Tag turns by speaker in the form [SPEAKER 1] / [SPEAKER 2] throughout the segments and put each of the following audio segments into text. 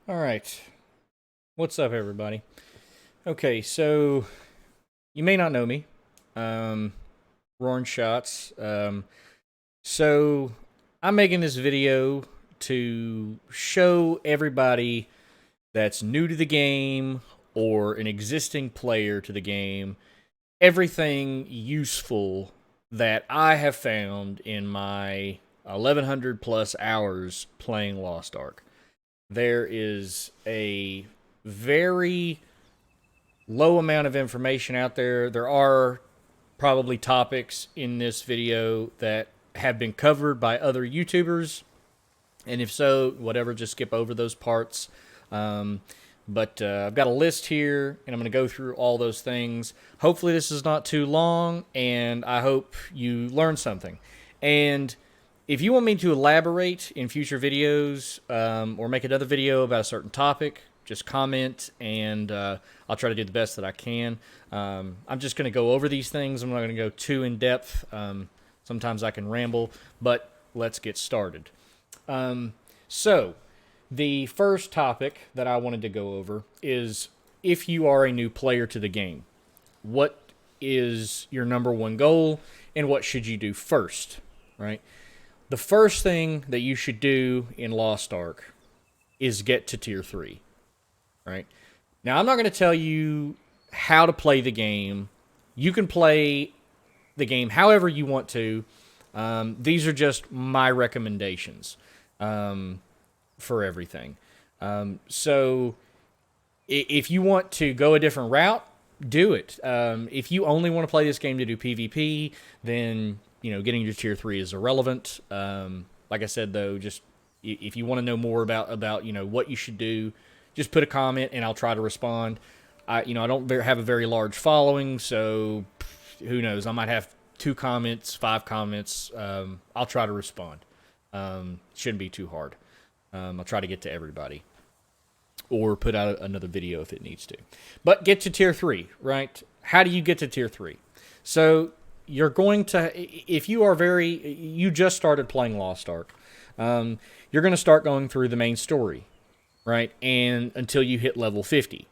[SPEAKER 1] All right. What's up, everybody? Okay, so you may not know me, um, RoarinShots. So I'm making this video to show everybody that's new to the game or an existing player to the game everything useful that I have found in my 1100 plus hours playing Lost Ark. There is a very low amount of information out there. There are probably topics in this video that have been covered by other YouTubers, and if so, whatever, just skip over those parts. But I've got a list here, and I'm going to go through all those things. Hopefully, this is not too long, and I hope you learn something. And if you want me to elaborate in future videos or make another video about a certain topic, just comment, and I'll try to do the best that I can. I'm just going to go over these things. I'm not going to go too in depth. Sometimes I can ramble, but let's get started. So, the first topic that I wanted to go over is if you are a new player to the game, what is your number one goal and what should you do first, right? The first thing that you should do in Lost Ark is get to tier 3, right? Now, I'm not going to tell you how to play the game. You can play the game however you want to. These are just my recommendations for everything. So if you want to go a different route, do it. If you only want to play this game to do PvP, then getting to tier 3 is irrelevant. Like I said, though, just if you want to know more about what you should do, just put a comment and I'll try to respond. I don't have a very large following, so who knows? I might have 2 comments, 5 comments. I'll try to respond. Shouldn't be too hard. I'll try to get to everybody, or put out another video if it needs to. But get to tier 3, right? How do you get to tier 3? So you're going to, if you just started playing Lost Ark, you're going to start going through the main story, right? And until you hit level 50.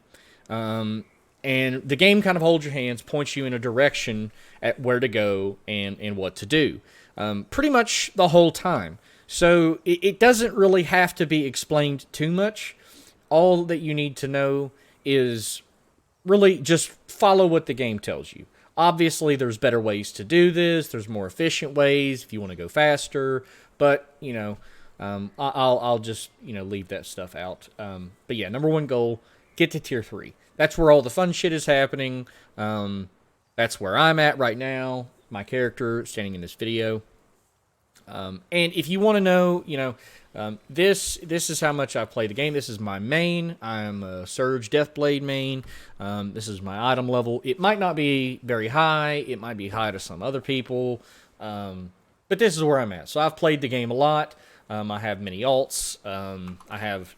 [SPEAKER 1] And the game kind of holds your hands, points you in a direction at where to go and what to do. Pretty much the whole time. So it doesn't really have to be explained too much. All that you need to know is really just follow what the game tells you. Obviously, there's better ways to do this. There's more efficient ways if you want to go faster. But, I'll just, leave that stuff out. But yeah, number one goal, get to tier 3. That's where all the fun shit is happening. That's where I'm at right now. My character standing in this video. And if you want to know, this is how much I play the game. This is my main. I'm a Surge Deathblade main. This is my item level. It might not be very high. It might be high to some other people. But this is where I'm at. So I've played the game a lot. I have many alts. I have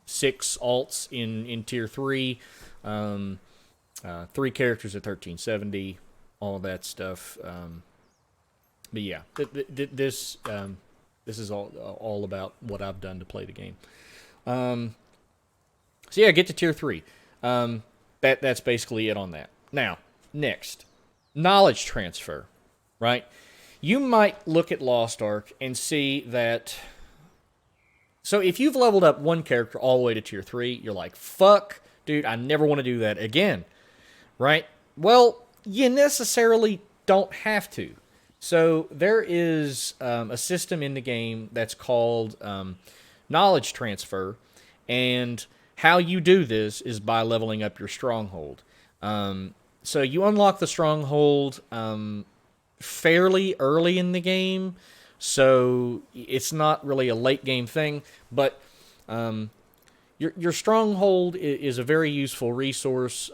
[SPEAKER 1] 6 alts in tier 3. 3 characters at 1370. All that stuff. But yeah, this is all about what I've done to play the game. So yeah, get to tier 3. That's basically it on that. Now, next, knowledge transfer, right? You might look at Lost Ark and see that. So if you've leveled up one character all the way to tier 3, you're like, fuck, dude, I never want to do that again, right? Well, you necessarily don't have to. So there is a system in the game that's called knowledge transfer, and how you do this is by leveling up your stronghold. So you unlock the stronghold fairly early in the game, so it's not really a late game thing, but your stronghold is a very useful resource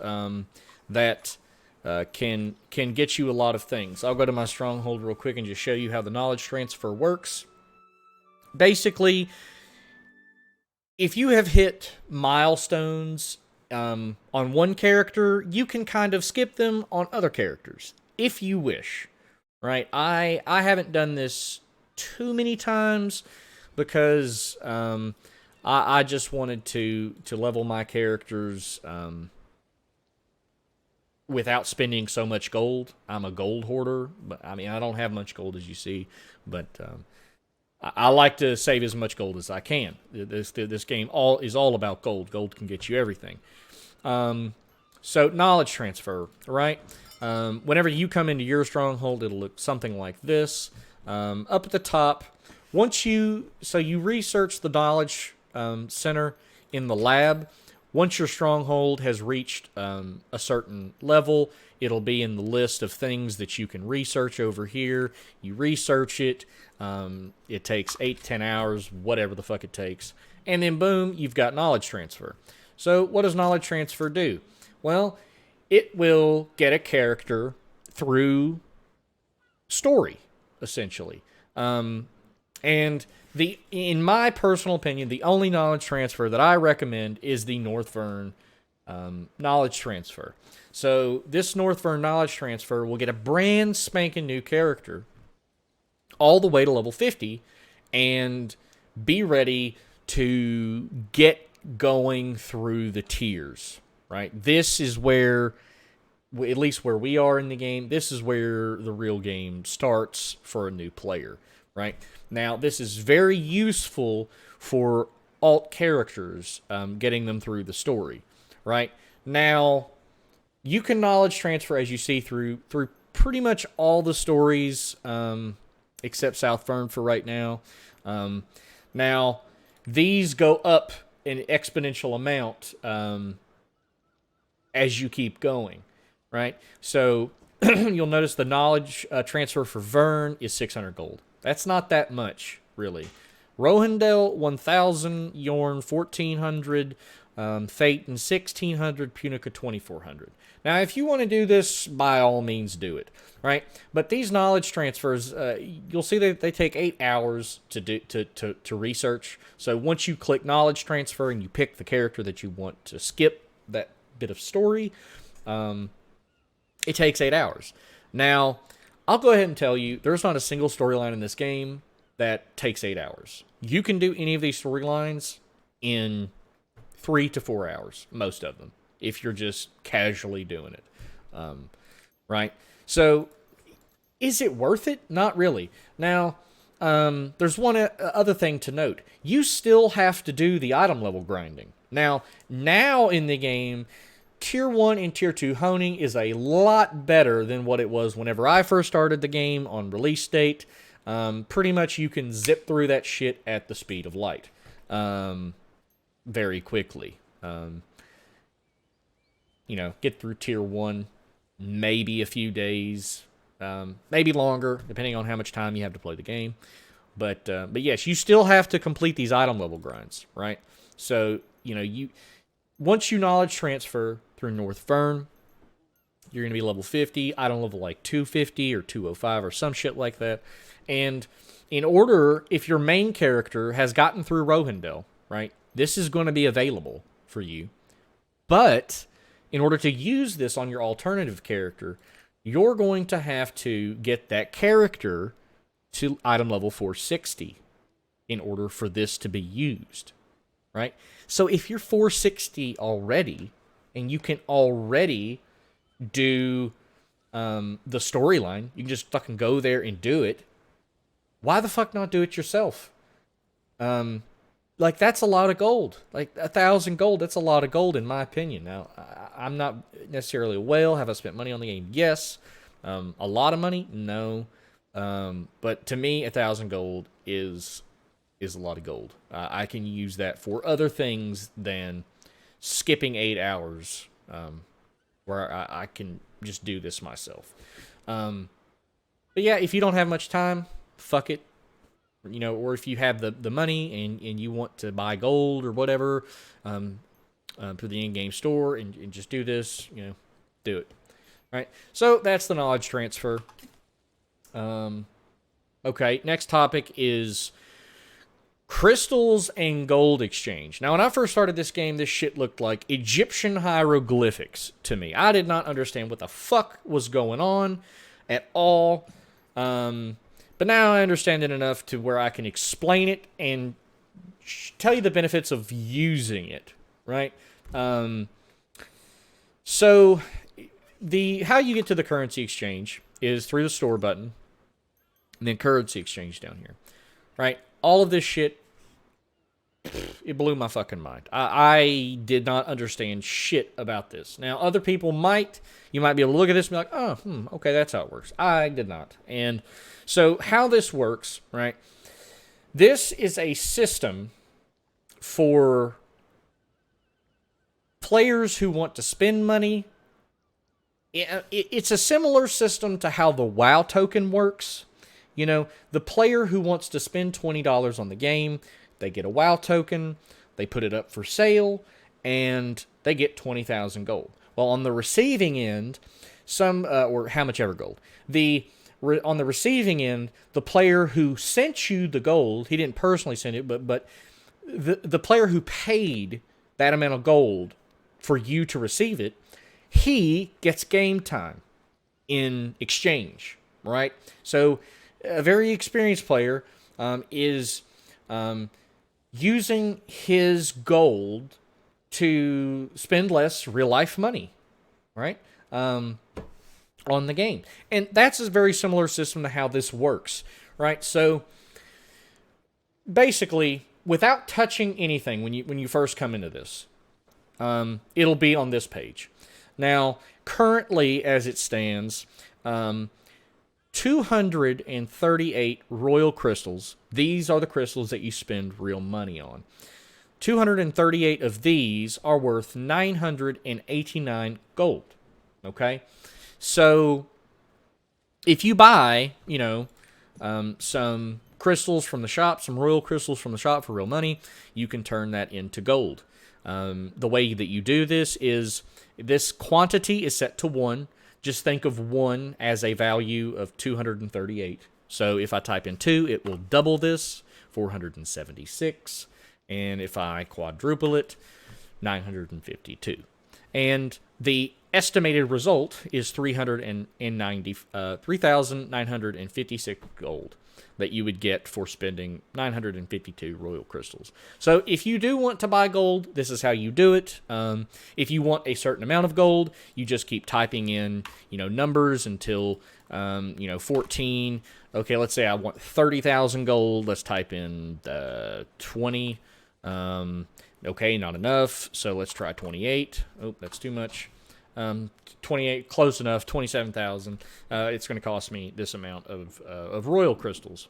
[SPEAKER 1] that can get you a lot of things. I'll go to my stronghold real quick and just show you how the knowledge transfer works. Basically, if you have hit milestones on one character, you can kind of skip them on other characters, if you wish, right? I haven't done this too many times because I just wanted to level my characters without spending so much gold. I'm a gold hoarder, but I mean I don't have much gold as you see, but I like to save as much gold as I can. This game is all about gold. Gold can get you everything. So knowledge transfer, right? Whenever you come into your stronghold, it'll look something like this. Up at the top, you research the knowledge center in the lab. Once your stronghold has reached a certain level, it'll be in the list of things that you can research over here. You research it. It takes 8-10 hours, whatever the fuck it takes. And then boom, you've got knowledge transfer. So what does knowledge transfer do? Well, it will get a character through story, essentially. And in my personal opinion, the only knowledge transfer that I recommend is the Northvern knowledge transfer. So this Northvern knowledge transfer will get a brand spanking new character all the way to level 50 and be ready to get going through the tiers, right? This is where, at least where we are in the game, this is where the real game starts for a new player, right? Now, this is very useful for alt characters, getting them through the story, right? Now, you can knowledge transfer, as you see, through pretty much all the stories, except Southfern for right now. Now, these go up in exponential amount as you keep going, right? So you'll notice the knowledge transfer for Vern is 600 gold. That's not that much, really. Rohendel, 1,000. Yorn, 1,400. Phaeton, 1,600. Punica, 2,400. Now, if you want to do this, by all means do it, right? But these knowledge transfers, you'll see that they take 8 hours to research. So once you click knowledge transfer and you pick the character that you want to skip that bit of story, it takes 8 hours. Now, I'll go ahead and tell you, there's not a single storyline in this game that takes 8 hours. You can do any of these storylines in 3 to 4 hours, most of them, if you're just casually doing it. Right? So, is it worth it? Not really. Now, there's one other thing to note. You still have to do the item level grinding. Now in the game, Tier 1 and Tier 2 honing is a lot better than what it was whenever I first started the game on release date. Pretty much you can zip through that shit at the speed of light. Very quickly. Get through Tier 1, maybe a few days, maybe longer, depending on how much time you have to play the game. But yes, you still have to complete these item level grinds, right? So, once you knowledge transfer through Northvern, you're going to be level 50. Item level like 250 or 205 or some shit like that. And in order, if your main character has gotten through Rohendel, right, this is going to be available for you. But in order to use this on your alternative character, you're going to have to get that character to item level 460 in order for this to be used, right? So if you're 460 already, and you can already do the storyline, you can just fucking go there and do it, why the fuck not do it yourself? That's a lot of gold. 1,000 gold, that's a lot of gold in my opinion. Now, I'm not necessarily a whale. Have I spent money on the game? Yes. A lot of money? No. But to me, 1,000 gold is a lot of gold. I can use that for other things than skipping 8 hours, where I can just do this myself. But yeah, if you don't have much time, fuck it. Or if you have the money and you want to buy gold or whatever, through the in-game store and just do this, do it. Right? So that's the knowledge transfer. Okay, next topic is crystals and gold exchange. Now, when I first started this game, this shit looked like Egyptian hieroglyphics to me. I did not understand what the fuck was going on at all. But now I understand it enough to where I can explain it and tell you the benefits of using it, right? So how you get to the currency exchange is through the store button, and then currency exchange down here, right? All of this shit, it blew my fucking mind. I did not understand shit about this. Now, other people you might be able to look at this and be like, oh, okay, that's how it works. I did not. And so how this works, right? This is a system for players who want to spend money. It's a similar system to how the WoW token works. You know, the player who wants to spend $20 on the game, they get a WoW token, they put it up for sale, and they get 20,000 gold. Well, on the receiving end, or how much ever gold, on the receiving end, the player who sent you the gold, he didn't personally send it, but the player who paid that amount of gold for you to receive it, he gets game time in exchange, right? So a very experienced player is using his gold to spend less real-life money, right, on the game. And that's a very similar system to how this works, right? So basically, without touching anything when you first come into this, it'll be on this page. Now, currently, as it stands, 238 royal crystals. These are the crystals that you spend real money on. 238 of these are worth 989 gold. Okay? So, if you buy, some crystals from the shop, some royal crystals from the shop for real money, you can turn that into gold. The way that you do this is, this quantity is set to 1. Just think of 1 as a value of 238. So if I type in 2, it will double this, 476. And if I quadruple it, 952. And the estimated result is 3,956 gold that you would get for spending 952 royal crystals. So if you do want to buy gold, this is how you do it. If you want a certain amount of gold, you just keep typing in, numbers until, 14. Okay, let's say I want 30,000 gold. Let's type in 20. Okay, not enough. So let's try 28. Oh, that's too much. 28, close enough, 27,000. It's going to cost me this amount of royal crystals.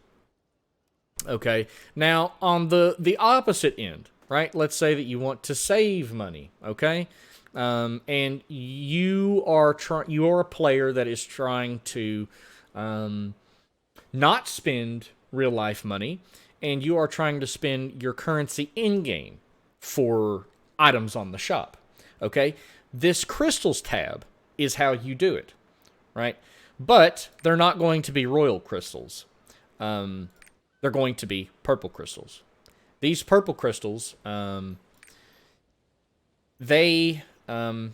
[SPEAKER 1] Okay, now on the opposite end, right? Let's say that you want to save money, okay? And you are a player that is trying to not spend real life money, and you are trying to spend your currency in game for items on the shop, okay? This crystals tab is how you do it, right? But they're not going to be royal crystals. They're going to be purple crystals. These purple crystals, they can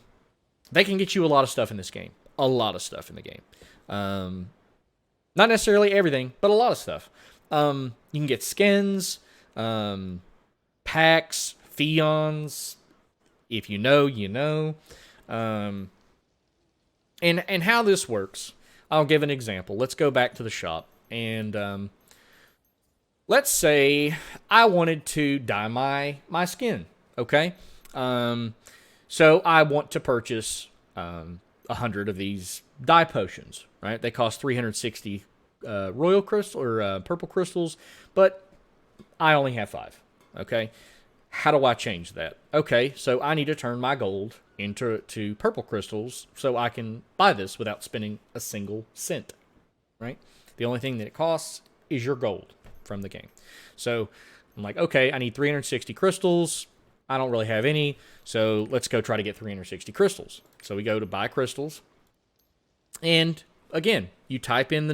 [SPEAKER 1] get you a lot of stuff in this game. A lot of stuff in the game. Not necessarily everything, but a lot of stuff. You can get skins, packs, fions. If you know, you know. And how this works, I'll give an example. Let's go back to the shop. And let's say I wanted to dye my skin. Okay? So I want to purchase 100 of these dye potions. Right? They cost 360 royal crystal or purple crystals, but I only have 5. Okay? How do I change that? Okay, so I need to turn my gold into purple crystals so I can buy this without spending a single cent, right? The only thing that it costs is your gold from the game. So I'm like, okay, I need 360 crystals. I don't really have any, so let's go try to get 360 crystals. So we go to buy crystals, and again, you type in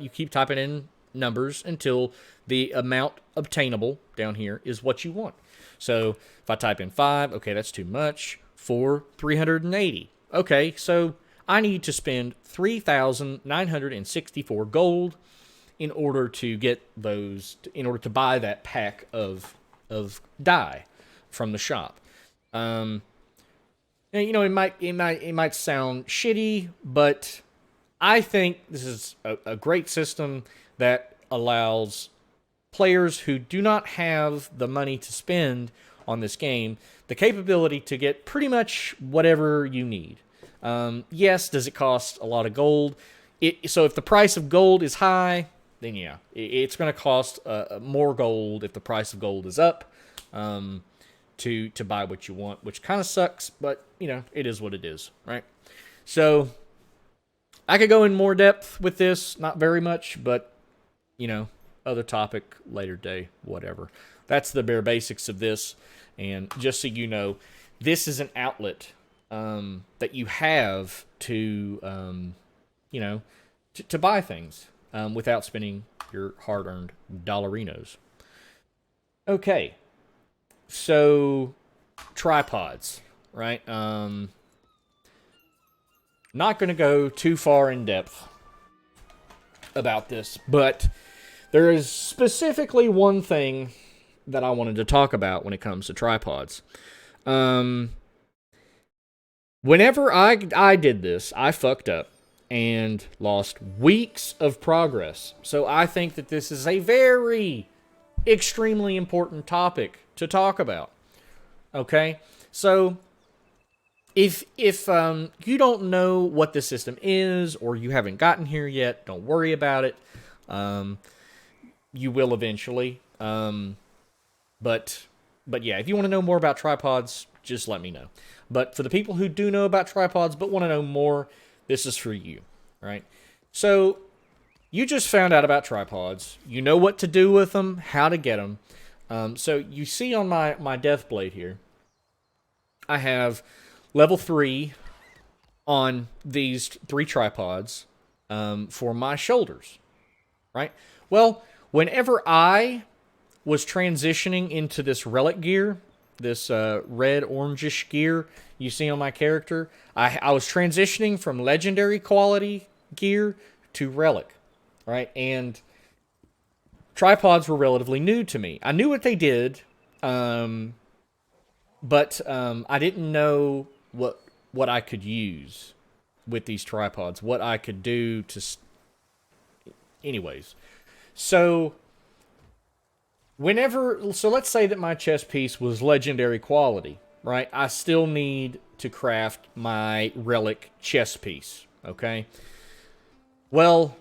[SPEAKER 1] you keep typing in numbers until the amount obtainable down here is what you want. So if I type in 5, okay, that's too much. 4, 380. Okay, so I need to spend 3,964 gold in order to get those, in order to buy that pack of of dye from the shop. And, you know, it might sound shitty, but I think this is a great system that allows players who do not have the money to spend on this game the capability to get pretty much whatever you need. Yes, does it cost a lot of gold? So if the price of gold is high, then yeah, it's going to cost more gold if the price of gold is up to buy what you want, which kind of sucks, but, you know, it is what it is, right? So I could go in more depth with this, not very much, but, you know, other topic, later day, whatever. That's the bare basics of this. And just so you know, this is an outlet that you have to, you know, to buy things without spending your hard-earned dollarinos. Okay, so tripods, right? Not going to go too far in depth about this, but there is specifically one thing that I wanted to talk about when it comes to tripods. Whenever I did this, I fucked up and lost weeks of progress. So I think that this is a very extremely important topic to talk about. Okay? So if you don't know what the system is, or you haven't gotten here yet, don't worry about it. You will eventually. But yeah, if you want to know more about tripods, just let me know. But for the people who do know about tripods but want to know more, this is for you, right? So you just found out about tripods. You know what to do with them, how to get them. So you see on my death blade here, I have level 3 on these 3 tripods for my shoulders, right? Well, whenever I was transitioning into this relic gear, this red orangish gear you see on my character, I was transitioning from legendary quality gear to relic, right? And tripods were relatively new to me. I knew what they did, but I didn't know what I could use with these tripods, what I could do to... Anyways, so let's say that my chess piece was legendary quality, right? I still need to craft my relic chess piece, okay? Well,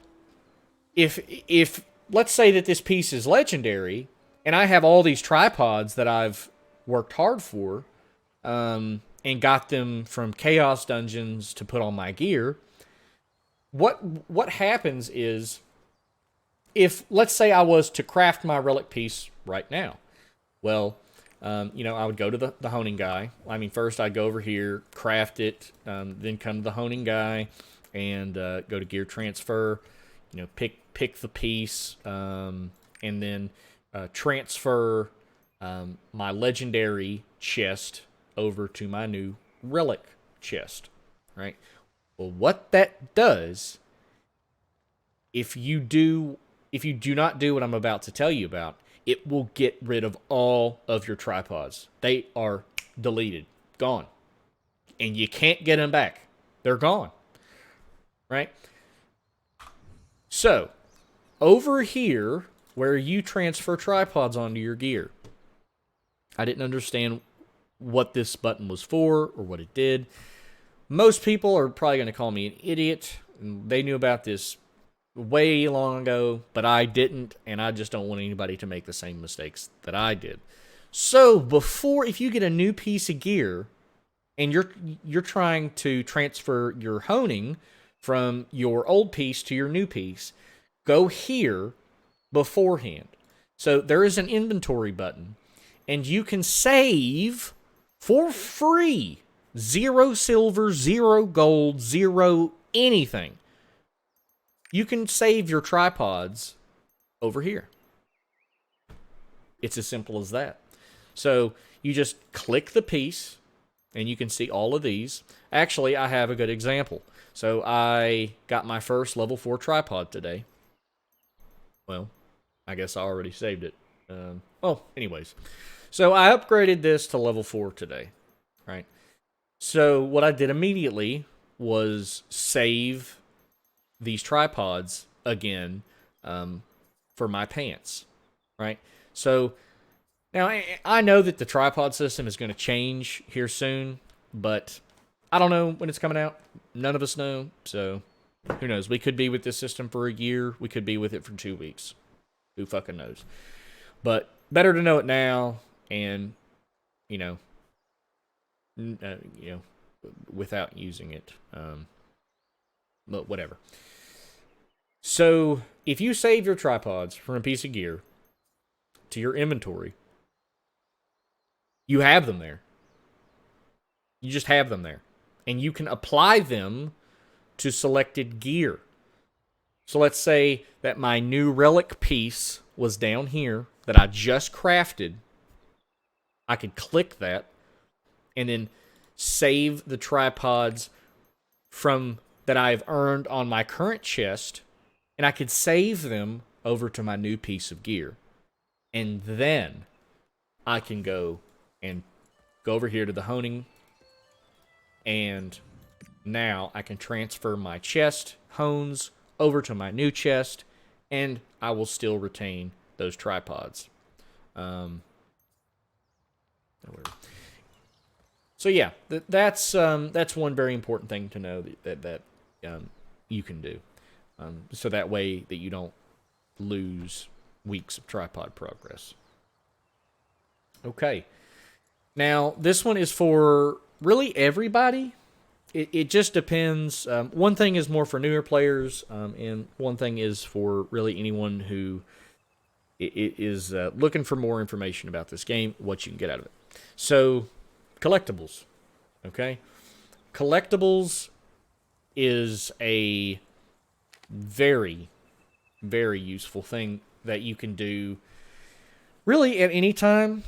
[SPEAKER 1] if let's say that this piece is legendary, and I have all these tripods that I've worked hard for, and got them from Chaos Dungeons to put on my gear, what happens is, if, let's say I was to craft my relic piece right now, well, you know, I would go to the honing guy. I mean, first I'd go over here, craft it, then come to the honing guy, and go to gear transfer, you know, pick the piece, and then transfer my legendary chest over to my new relic chest, right? Well, what that does, if you do not do what I'm about to tell you about, it will get rid of all of your tripods. They are deleted, gone. And you can't get them back. They're gone, right? So, over here, where you transfer tripods onto your gear, I didn't understand what this button was for or what it did. Most people are probably going to call me an idiot. They knew about this way long ago, but I didn't, and I just don't want anybody to make the same mistakes that I did. So if you get a new piece of gear and you're trying to transfer your honing from your old piece to your new piece, go here beforehand. So there is an inventory button, and you can save for free 0 silver, 0 gold, 0 anything. You can save your tripods over here. It's as simple as that. So you just click the piece, and you can see all of these. Actually, I have a good example. So I got my first level 4 tripod today. Well, I guess I already saved it. Anyways. So I upgraded this to level 4 today, right? So what I did immediately was save these tripods again for my pants, right? So now I know that the tripod system is going to change here soon, but I don't know when it's coming out. None of us know, so who knows? We could be with this system for a year. We could be with it for 2 weeks. Who fucking knows? But better to know it now, and you know, without using it. But whatever. So if you save your tripods from a piece of gear to your inventory, you have them there. You just have them there, and you can apply them to selected gear. So let's say that my new relic piece was down here that I just crafted. I could click that and then save the tripods from that I've earned on my current chest, and I could save them over to my new piece of gear. And then I can go over here to the honing, and now I can transfer my chest hones over to my new chest, and I will still retain those tripods. So yeah, that's one very important thing to know that you can do, so that way that you don't lose weeks of tripod progress. Okay, now this one is for really everybody. It just depends. One thing is more for newer players, and one thing is for really anyone who is looking for more information about this game, what you can get out of it. So, collectibles. Okay? Collectibles is a very, very useful thing that you can do really at any time.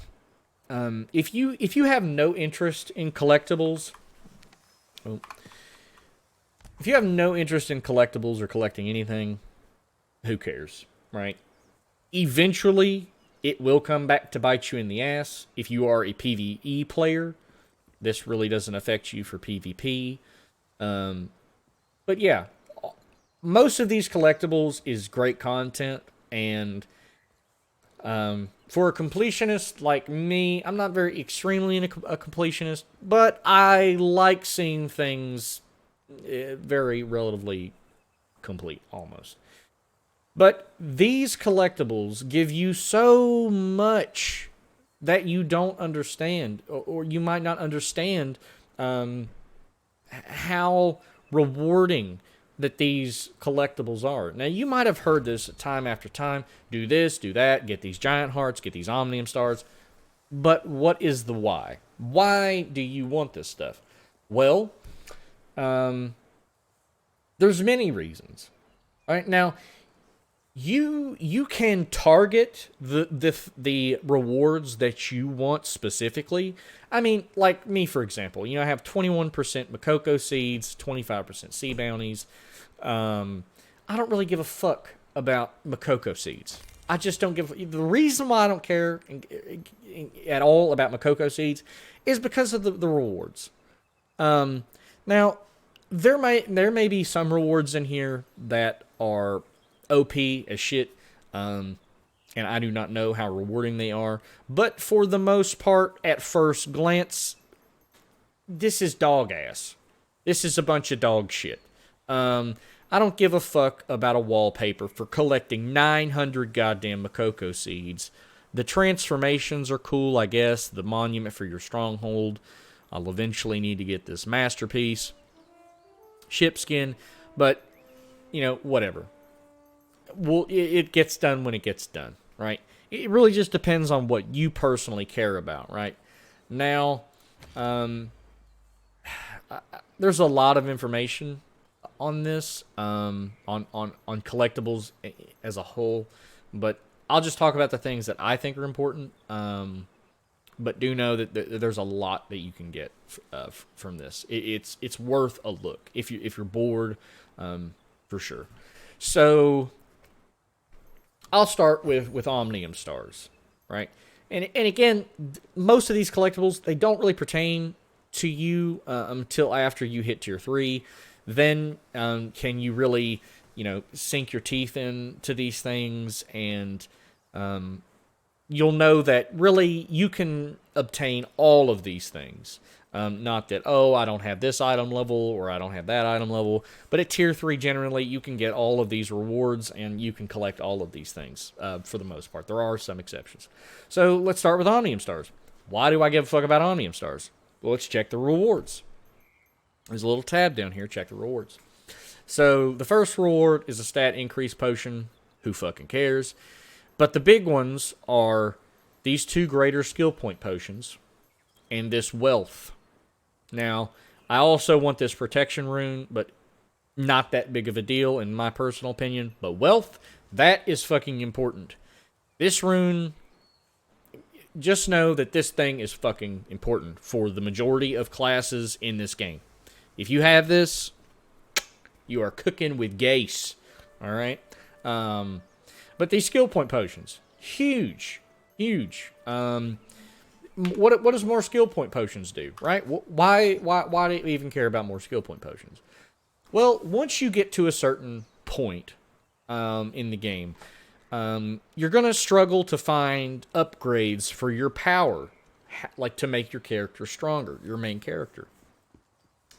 [SPEAKER 1] If you have no interest in collectibles, if you have no interest in collectibles or collecting anything, who cares, right? Eventually, it will come back to bite you in the ass. If you are a PvE player, this really doesn't affect you for PvP. But yeah, most of these collectibles is great content, and for a completionist like me, I'm not very extremely a completionist, but I like seeing things very relatively complete, almost. But these collectibles give you so much that you don't understand, or you might not understand how rewarding that these collectibles are. Now, you might have heard this time after time. Do this, do that, get these giant hearts, get these omnium stars. But what is the why? Why do you want this stuff? Well, there's many reasons. All right, now, you can target the rewards that you want specifically. I mean, like me, for example, I have 21% Makoko seeds, 25% sea bounties. I don't really give a fuck about Makoko seeds. I just don't give. The reason why I don't care at all about Makoko seeds is because of the rewards. Now, there may be some rewards in here that are OP as shit, and I do not know how rewarding they are. But for the most part, at first glance, this is dog ass. This is a bunch of dog shit. I don't give a fuck about a wallpaper for collecting 900 goddamn Makoko seeds. The transformations are cool, I guess. The monument for your stronghold. I'll eventually need to get this masterpiece. Shipskin. But, whatever. Well, it gets done when it gets done, right? It really just depends on what you personally care about, right? Now, there's a lot of information on this, on collectibles as a whole, but I'll just talk about the things that I think are important. But do know that there's a lot that you can get from this. It's worth a look if you're bored, for sure. So I'll start with Omnium Stars, right? And again, most of these collectibles, they don't really pertain to you until after you hit tier 3. Then can you really, sink your teeth into these things, and you'll know that really you can obtain all of these things. Not that, oh, I don't have this item level or I don't have that item level. But at tier 3, generally, you can get all of these rewards and you can collect all of these things for the most part. There are some exceptions. So let's start with Omnium Stars. Why do I give a fuck about Omnium Stars? Well, let's check the rewards. There's a little tab down here. Check the rewards. So the first reward is a stat increase potion. Who fucking cares? But the big ones are these 2 greater skill point potions and this wealth. Now, I also want this protection rune, but not that big of a deal in my personal opinion. But wealth, that is fucking important. This rune, just know that this thing is fucking important for the majority of classes in this game. If you have this, you are cooking with gas. Alright? But these skill point potions, huge. What does more skill point potions do, right? Why do you even care about more skill point potions? Well, once you get to a certain point in the game, you're going to struggle to find upgrades for your power, like to make your character stronger, your main character,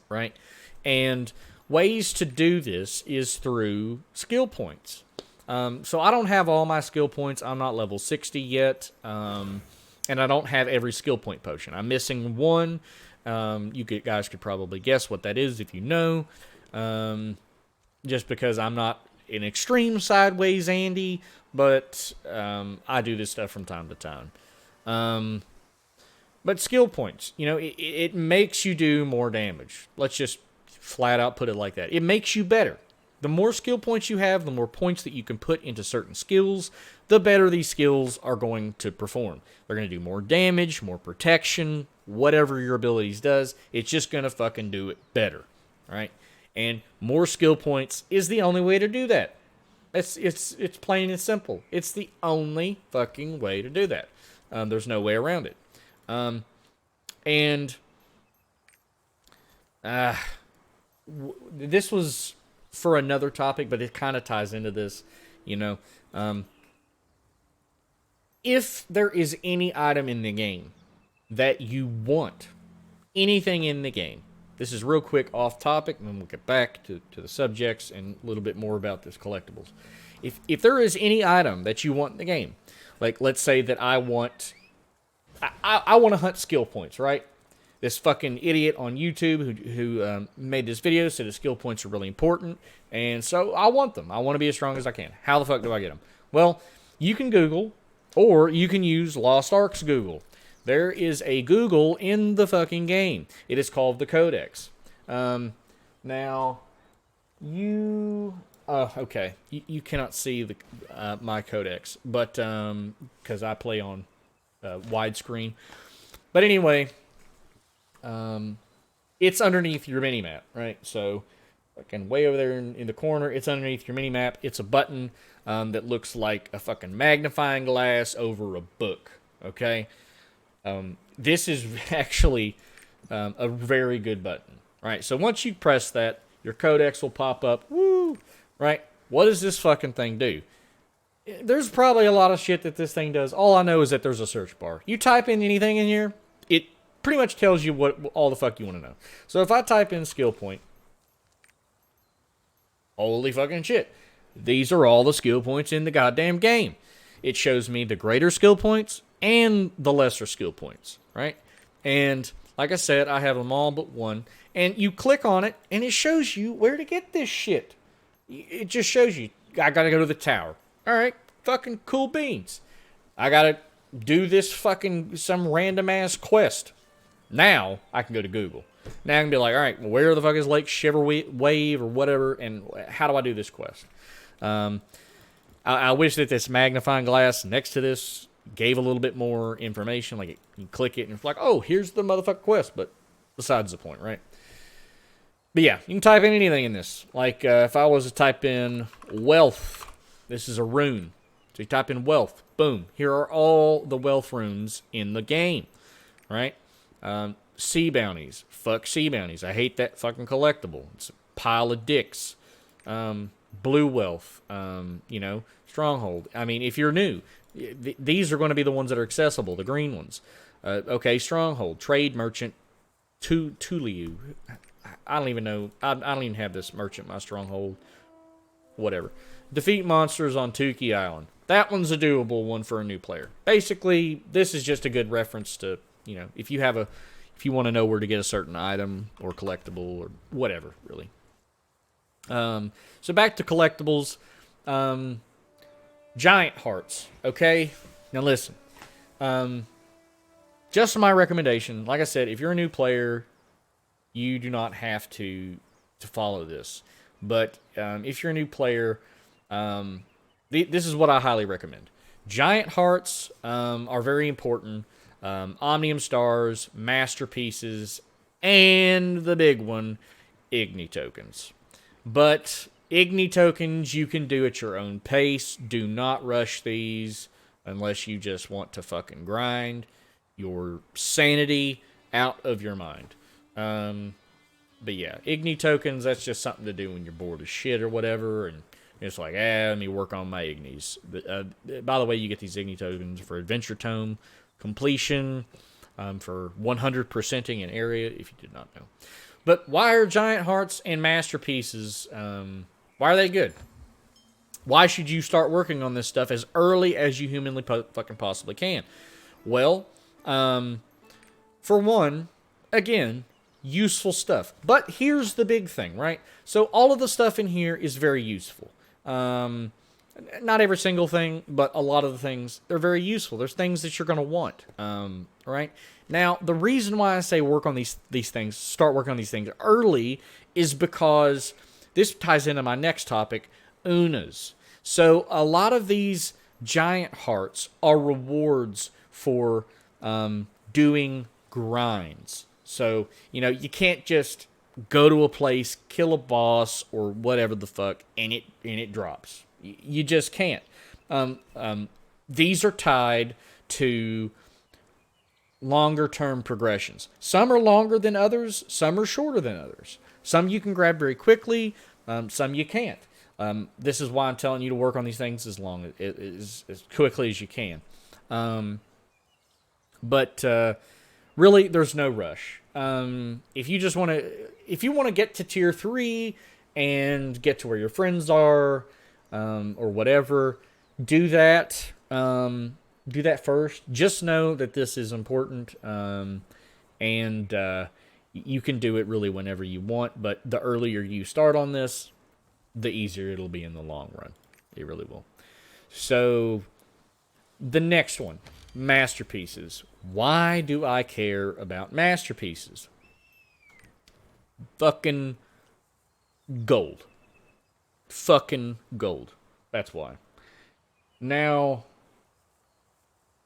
[SPEAKER 1] right? And ways to do this is through skill points. So I don't have all my skill points. I'm not level 60 yet. And I don't have every skill point potion. I'm missing one. You guys could probably guess what that is if you know. Just because I'm not an extreme sideways Andy, but I do this stuff from time to time. But skill points, it makes you do more damage. Let's just flat out put it like that. It makes you better. The more skill points you have, the more points that you can put into certain skills, the better these skills are going to perform. They're going to do more damage, more protection, whatever your abilities does. It's just going to fucking do it better, right? And more skill points is the only way to do that. It's plain and simple. It's the only fucking way to do that. There's no way around it. This was for another topic, but it kind of ties into this, if there is any item in the game that you want, anything in the game, this is real quick off topic, and then we'll get back to the subjects and a little bit more about this collectibles. If there is any item that you want in the game, like let's say that I want to hunt skill points, right? This fucking idiot on YouTube who made this video said his skill points are really important, and so I want them. I want to be as strong as I can. How the fuck do I get them? Well, you can Google, or you can use Lost Ark's Google. There is a Google in the fucking game. It is called the Codex. Now, okay, you cannot see my Codex, but because I play on widescreen. But anyway, it's underneath your minimap, right? So, fucking way over there in the corner, it's underneath your minimap. It's a button that looks like a fucking magnifying glass over a book, okay? This is actually a very good button, right? So once you press that, your codex will pop up. Woo! Right? What does this fucking thing do? There's probably a lot of shit that this thing does. All I know is that there's a search bar. You type in anything in here, it pretty much tells you what all the fuck you want to know. So if I type in skill point, holy fucking shit. These are all the skill points in the goddamn game. It shows me the greater skill points and the lesser skill points, right? And like I said, I have them all but one. And you click on it, and it shows you where to get this shit. It just shows you, I gotta go to the tower. All right, fucking cool beans. I gotta do this fucking some random ass quest. Now I can go to Google. Now I can be like, all right, well, where the fuck is Lake Shiver Wave or whatever, and how do I do this quest? I wish that this magnifying glass next to this gave a little bit more information. Like you click it and it's like, oh, here's the motherfucking quest. But besides the point, right? But yeah, you can type in anything in this. Like if I was to type in wealth, this is a rune. So you type in wealth. Boom. Here are all the wealth runes in the game. Right? Sea bounties. Fuck sea bounties. I hate that fucking collectible. It's a pile of dicks. Blue wealth. Stronghold. I mean, if you're new, these are going to be the ones that are accessible. The green ones. Okay, stronghold. Trade merchant. Tuliu. I don't even know. I don't even have this merchant, my stronghold. Whatever. Defeat monsters on Tukey Island. That one's a doable one for a new player. Basically, this is just a good reference to, if you want to know where to get a certain item or collectible or whatever, really. So back to collectibles. Giant hearts. Okay? Now listen. Just my recommendation, like I said, if you're a new player, you do not have to follow this. But if you're a new player, this is what I highly recommend. Giant hearts are very important. Omnium stars, masterpieces, and the big one, Igni tokens. But Igni tokens you can do at your own pace. Do not rush these unless you just want to fucking grind your sanity out of your mind. But yeah, Igni tokens, that's just something to do when you're bored as shit or whatever, and it's like, let me work on my Ignis. By the way, you get these Igni tokens for Adventure Tome completion, for 100%ing an area, if you did not know. But why are Giant Hearts and Masterpieces, why are they good? Why should you start working on this stuff as early as you humanly fucking possibly can? Well, for one, again, useful stuff. But here's the big thing, right? So all of the stuff in here is very useful. Not every single thing, but a lot of the things, they're very useful. There's things that you're going to want, right? Now, the reason why I say work on these things, start working on these things early, is because this ties into my next topic, Unas. So a lot of these giant hearts are rewards for doing grinds. So, you can't just go to a place, kill a boss or whatever the fuck, and it drops. You just can't. These are tied to longer term progressions. Some are longer than others. Some are shorter than others. Some you can grab very quickly. Some you can't. This is why I'm telling you to work on these things as quickly as you can. But really, there's no rush. If you want to get to tier 3 and get to where your friends are, or whatever, do that. Do that first. Just know that this is important, and you can do it really whenever you want. But the earlier you start on this, the easier it'll be in the long run. It really will. So, the next one, masterpieces. Why do I care about masterpieces? Fucking gold. Fucking gold. That's why. Now,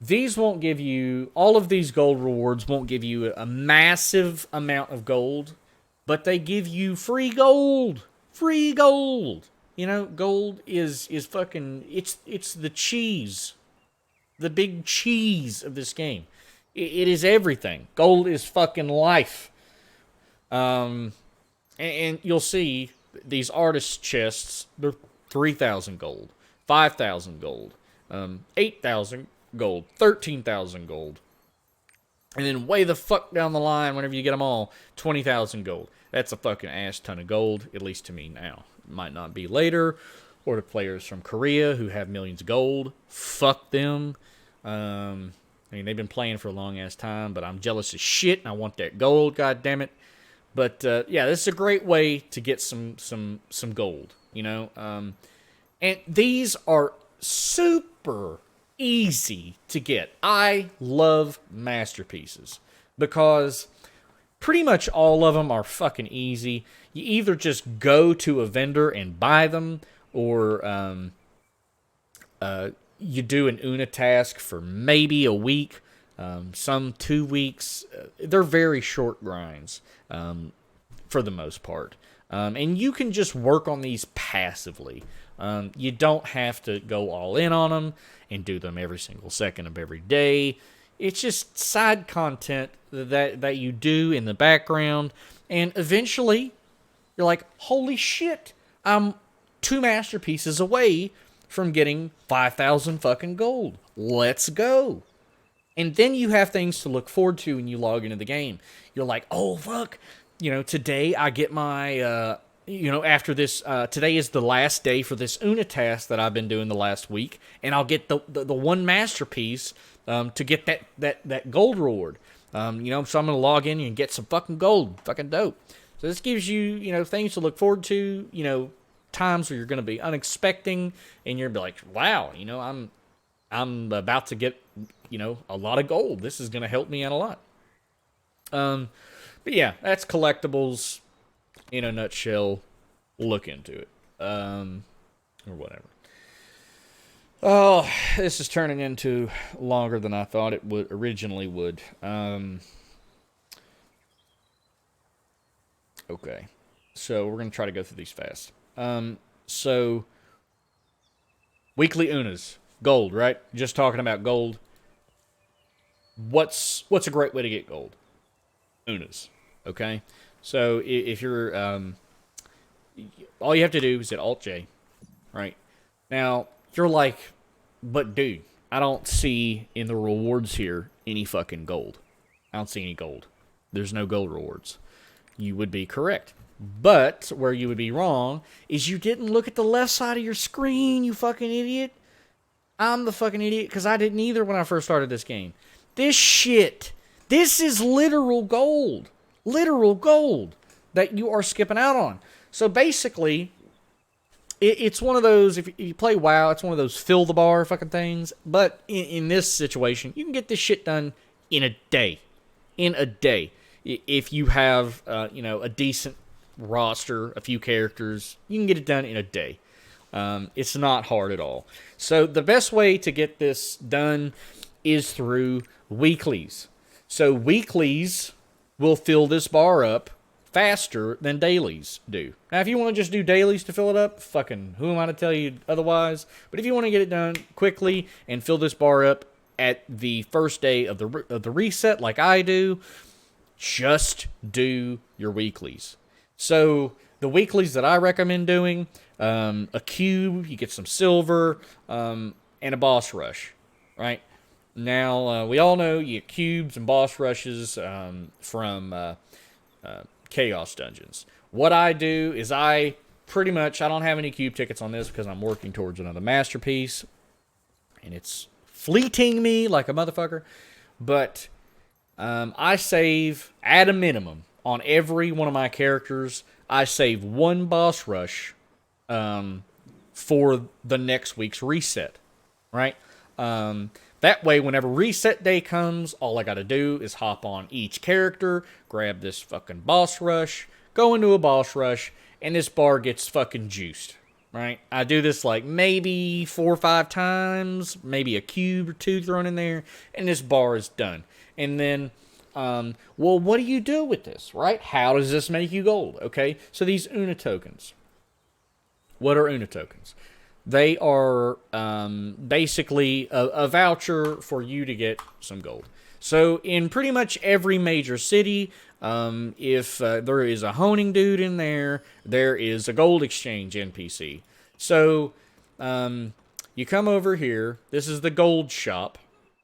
[SPEAKER 1] these won't give you, all of these gold rewards won't give you a massive amount of gold, but they give you free gold. Free gold. Gold is fucking, it's the cheese. The big cheese of this game. It is everything. Gold is fucking life. And you'll see these artist chests, they're 3,000 gold, 5,000 gold, 8,000 gold, 13,000 gold. And then way the fuck down the line, whenever you get them all, 20,000 gold. That's a fucking ass ton of gold, at least to me now. It might not be later, or to players from Korea who have millions of gold. Fuck them. They've been playing for a long ass time, but I'm jealous as shit, and I want that gold, god damn it. But yeah, this is a great way to get some gold, and these are super easy to get. I love masterpieces because pretty much all of them are fucking easy. You either just go to a vendor and buy them, or you do an Una task for maybe a week, some 2 weeks. They're very short grinds for the most part. And you can just work on these passively. You don't have to go all in on them and do them every single second of every day. It's just side content that you do in the background, and eventually you're like, holy shit, I'm 2 masterpieces away from getting 5,000 fucking gold. Let's go. And then you have things to look forward to when you log into the game. You're like, oh, fuck. Today I get my, after this, today is the last day for this Una task that I've been doing the last week. And I'll get the one masterpiece to get that gold reward. So I'm going to log in and get some fucking gold. Fucking dope. So this gives you, things to look forward to, times where you're going to be unexpecting, and you're like, wow, I'm about to get, a lot of gold. This is going to help me out a lot. But yeah, that's Collectibles in a nutshell. Look into it. Or whatever. Oh, this is turning into longer than I thought it would originally would. Okay. So we're going to try to go through these fast. So weekly Unas, gold, right? Just talking about gold. What's a great way to get gold? Unas, okay? So if you're, all you have to do is hit Alt-J, right? Now, you're like, but dude, I don't see in the rewards here any fucking gold. I don't see any gold. There's no gold rewards. You would be correct. But where you would be wrong is you didn't look at the left side of your screen, you fucking idiot. I'm the fucking idiot because I didn't either when I first started this game. This shit, this is literal gold. Literal gold that you are skipping out on. So basically, it's one of those, if you play WoW, it's one of those fill the bar fucking things. But in this situation, you can get this shit done in a day. In a day. If you have, a decent roster, a few characters, you can get it done in a day. It's not hard at all. So the best way to get this done is through weeklies. So weeklies will fill this bar up faster than dailies do. Now, if you want to just do dailies to fill it up, fucking who am I to tell you otherwise? But if you want to get it done quickly and fill this bar up at the first day of the reset, like I do, just do your weeklies. So the weeklies that I recommend doing, a cube, you get some silver, and a boss rush, right? Now, we all know you get cubes and boss rushes from Chaos Dungeons. What I do is I don't have any cube tickets on this because I'm working towards another masterpiece, and it's fleeting me like a motherfucker, but I save, at a minimum, on every one of my characters, I save one boss rush for the next week's reset, right? That way, whenever reset day comes, all I gotta do is hop on each character, grab this fucking boss rush, go into a boss rush, and this bar gets fucking juiced, right? I do this like maybe 4 or 5 times, maybe a cube or 2 thrown in there, and this bar is done. And then, well, what do you do with this, right? How does this make you gold, okay? So these Una tokens. What are Una tokens? They are basically a voucher for you to get some gold. So in pretty much every major city, if there is a honing dude in there, there is a gold exchange NPC. So you come over here. This is the gold shop,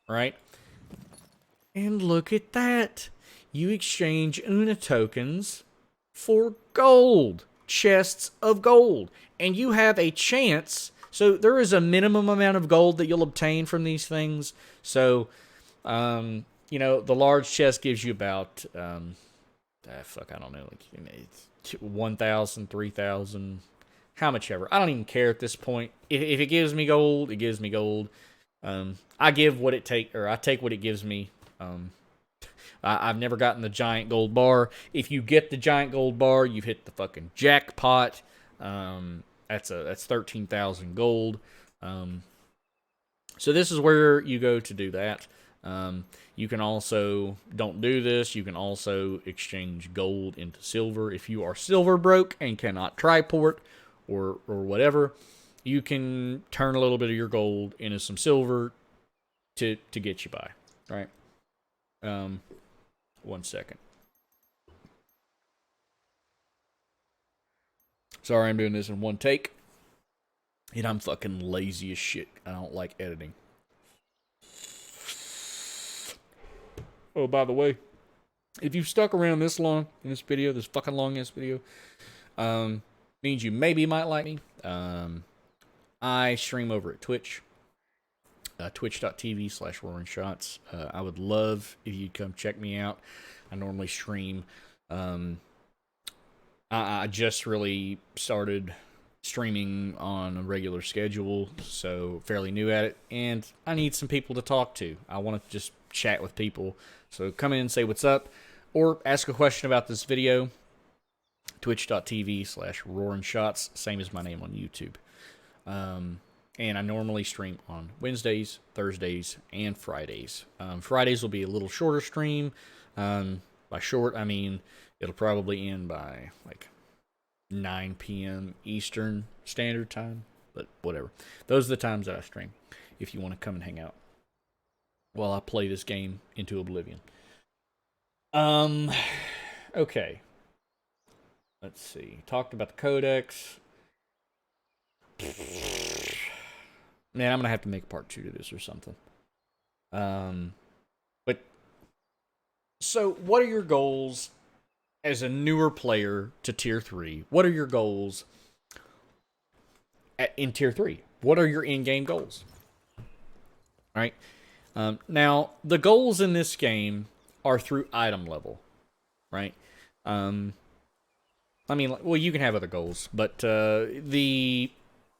[SPEAKER 1] right? And look at that. You exchange Una tokens for gold. Chests of gold. And you have a chance. So there is a minimum amount of gold that you'll obtain from these things. So, the large chest gives you about, I don't know, like 1,000, 3,000, how much ever. I don't even care at this point. If it gives me gold, it gives me gold. I give what it I take what it gives me. I've never gotten the giant gold bar. If you get the giant gold bar, you've hit the fucking jackpot. That's 13,000 gold. So this is where you go to do that. You can also, don't do this, you can also exchange gold into silver if you are silver broke and cannot triport or whatever. you can turn a little bit of your gold into some silver to get you by. Right? 1 second. Sorry, I'm doing this in one take. And I'm fucking lazy as shit. I don't like editing. Oh, by the way, if you've stuck around this long in this video, this fucking long ass video, means you maybe might like me. I stream over at Twitch. Twitch.tv/RoarinShots. I would love if you'd come check me out. I normally stream. I just really started streaming on a regular schedule, so fairly new at it, and I need some people to talk to. I want to just chat with people, so come in and say what's up, or ask a question about this video. Twitch.tv/RoarinShots, same as my name on YouTube. And I normally stream on Wednesdays, Thursdays, and Fridays. Fridays will be a little shorter stream. By short, I mean it'll probably end by like 9 p.m. Eastern Standard Time, but whatever. Those are the times that I stream if you want to come and hang out while I play this game into oblivion. Okay. Let's see. Talked about the codex. Man, I'm going to have to make part 2 to this or something. But, so what are your goals as a newer player to Tier 3? What are your goals in Tier 3? What are your in-game goals? All right. Now, the goals in this game are through item level, right? I mean, well, you can have other goals, but the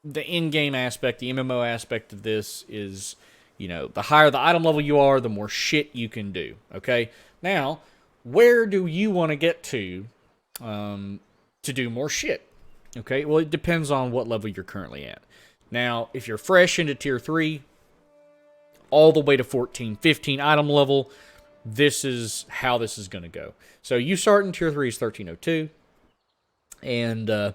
[SPEAKER 1] in-game aspect, the MMO aspect of this is, you know, the higher the item level you are, the more shit you can do, okay? Now, where do you want to get to do more shit? Okay, well, it depends on what level you're currently at. Now, if you're fresh into Tier 3, all the way to 14, 15 item level, this is how this is going to go. So you start in Tier 3 is 1302, and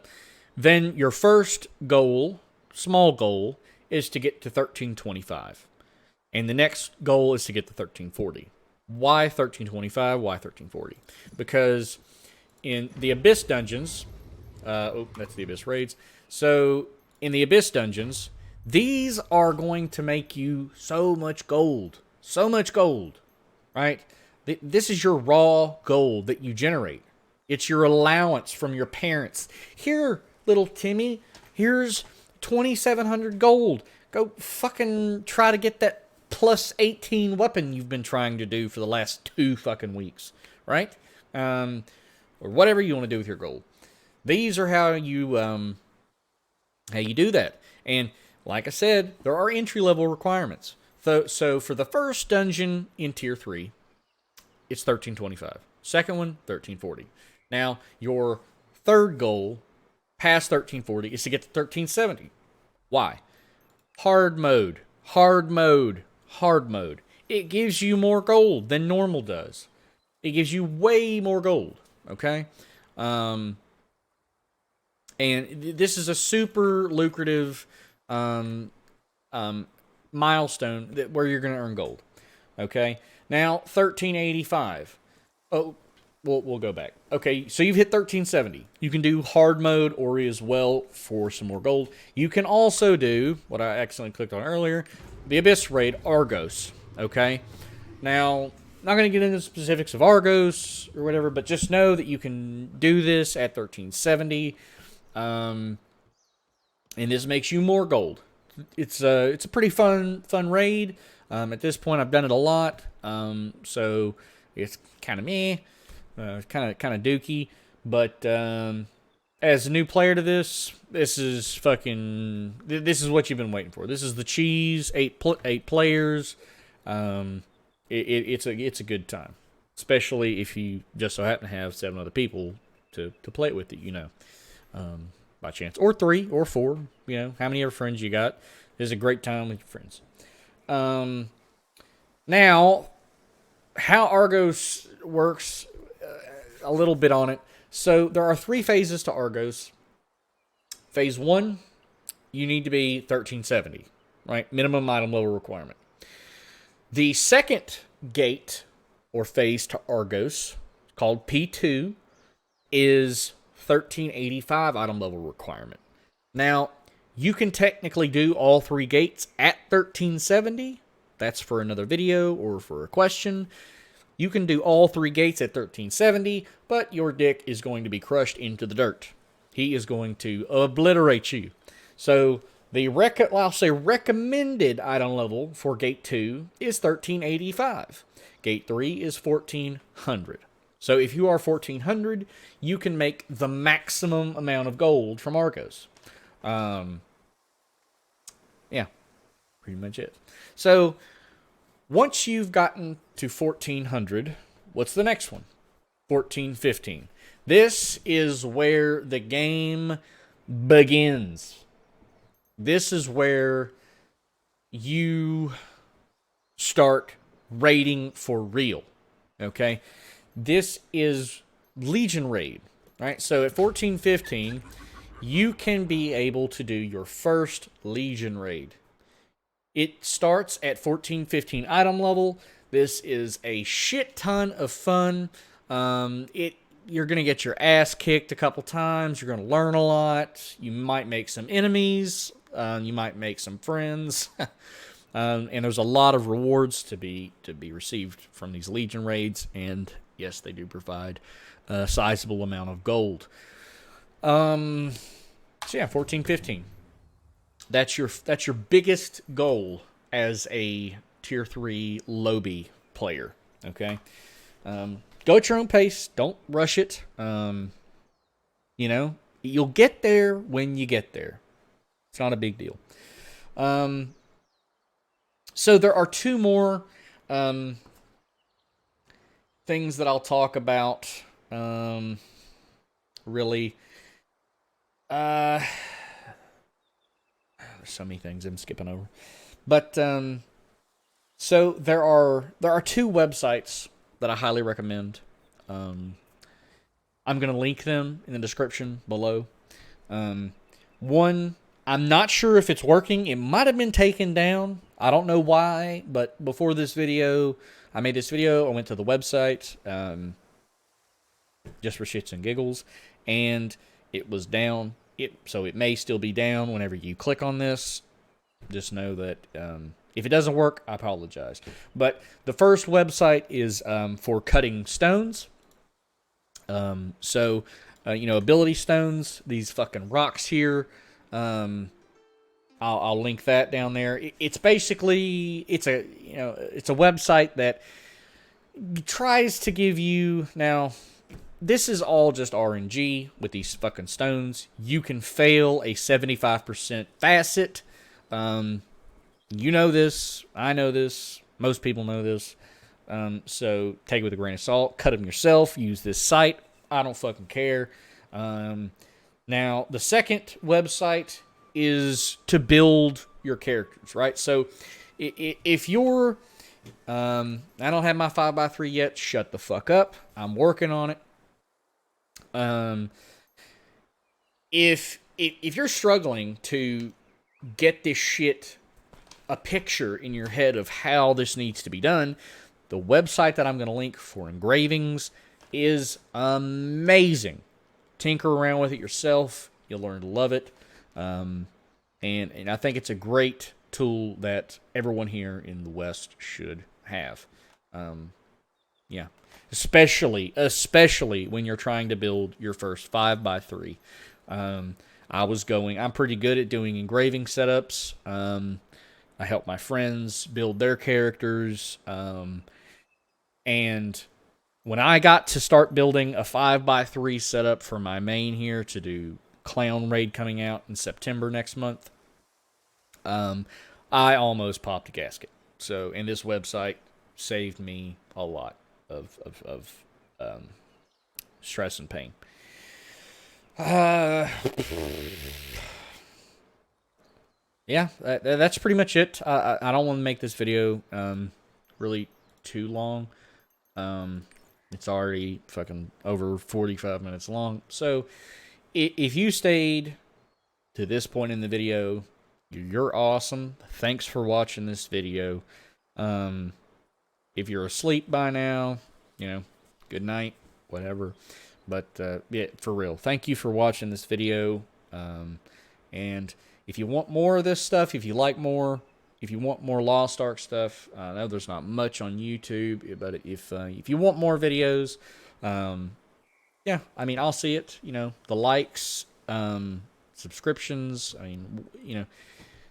[SPEAKER 1] then your first goal, small goal, is to get to 1325. And the next goal is to get to 1340. Why 1325? Why 1340? Because in the Abyss dungeons, that's the Abyss raids. So in the Abyss dungeons, these are going to make you so much gold. So much gold, right? This is your raw gold that you generate. It's your allowance from your parents. Here, little Timmy, here's 2,700 gold. Go fucking try to get that plus 18 weapon you've been trying to do for the last 2 fucking weeks, right? Or whatever you want to do with your gold. These are how you do that. And like I said, there are entry-level requirements. So for the first dungeon in Tier 3, it's 1325. Second one, 1340. Now, your third goal past 1340 is to get to 1370. Why? Hard mode. Hard mode. Hard mode. It gives you more gold than normal does. It gives you way more gold. Okay? And this is a super lucrative milestone where you're going to earn gold. Okay? Now, 1385. Oh, we'll go back. Okay, so you've hit 1370. You can do hard mode or as well for some more gold. You can also do, what I accidentally clicked on earlier, the Abyss Raid Argos. Okay? Now, not going to get into the specifics of Argos or whatever, but just know that you can do this at 1370. And this makes you more gold. It's a pretty fun raid. At this point, I've done it a lot. So it's kind of meh. Kind of dookie, but as a new player to this is fucking. This is what you've been waiting for. This is the cheese. 8 players. It's a good time, especially if you just so happen to have 7 other people to play it with. You know, by chance, or 3 or 4. You know, how many other friends you got? This is a great time with your friends. Now, how Argos works. A little bit on it. So there are 3 phases to Argos. Phase 1 you need to be 1370, right? Minimum item level requirement. The second gate or phase to Argos, called P2, is 1385 item level requirement. Now, you can technically do all three gates at 1370. That's for another video or for a question. You can do all three gates at 1370, but your dick is going to be crushed into the dirt. He is going to obliterate you. So I'll say recommended item level for gate 2 is 1385. Gate 3 is 1400. So if you are 1400, you can make the maximum amount of gold from Argos. Yeah, pretty much it. So once you've gotten to 1400, what's the next one? 1415. This is where the game begins. This is where you start raiding for real. Okay? This is Legion Raid. Right? So at 1415, you can be able to do your first Legion Raid. It starts at 1415 item level. This is a shit ton of fun. You're going to get your ass kicked a couple times. You're going to learn a lot. You might make some enemies. You might make some friends. And there's a lot of rewards to be received from these Legion raids. And yes, they do provide a sizable amount of gold. So yeah, 1415. That's your biggest goal as a tier 3 lobby player. Okay, go at your own pace. Don't rush it. You'll get there when you get there. It's not a big deal. So there are two more things that I'll talk about. Really. There's so many things I'm skipping over. But so there are two websites that I highly recommend. I'm going to link them in the description below. One, I'm not sure if it's working. It might have been taken down. I don't know why, but before this video, I made this video. I went to the website just for shits and giggles, and it was down. So it may still be down whenever you click on this. Just know that if it doesn't work, I apologize. But the first website is for cutting stones. Ability stones, these fucking rocks here. I'll link that down there. It's basically it's a website that tries to give you now. This is all just RNG with these fucking stones. You can fail a 75% facet. You know this. I know this. Most people know this. So take it with a grain of salt. Cut them yourself. Use this site. I don't fucking care. Now, the second website is to build your characters, right? So if you're... I don't have my 5x3 yet. Shut the fuck up. I'm working on it. If you're struggling to get this shit a picture in your head of how this needs to be done, the website that I'm going to link for engravings is amazing. Tinker around with it yourself. You'll learn to love it. And I think it's a great tool that everyone here in the West should have. Yeah. Especially when you're trying to build your first 5x3. I'm pretty good at doing engraving setups. I help my friends build their characters. And when I got to start building a 5x3 setup for my main here to do Clown Raid coming out in September next month, I almost popped a gasket. And this website saved me a lot of stress and pain. Yeah, that's pretty much it. I don't want to make this video really too long. It's already fucking over 45 minutes long. So if you stayed to this point in the video, you're awesome. Thanks for watching this video. If you're asleep by now, good night, whatever. But yeah, for real, thank you for watching this video. And if you want more of this stuff, if you want more Lost Ark stuff, I know there's not much on YouTube, but if you want more videos, yeah, I mean, I'll see it. The likes, subscriptions. I mean,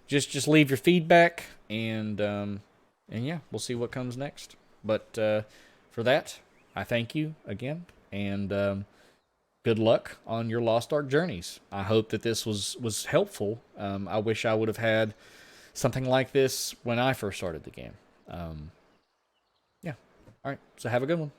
[SPEAKER 1] just leave your feedback, and yeah, we'll see what comes next. But for that, I thank you again, and good luck on your Lost Ark journeys. I hope that this was helpful. I wish I would have had something like this when I first started the game. Yeah. All right. So have a good one.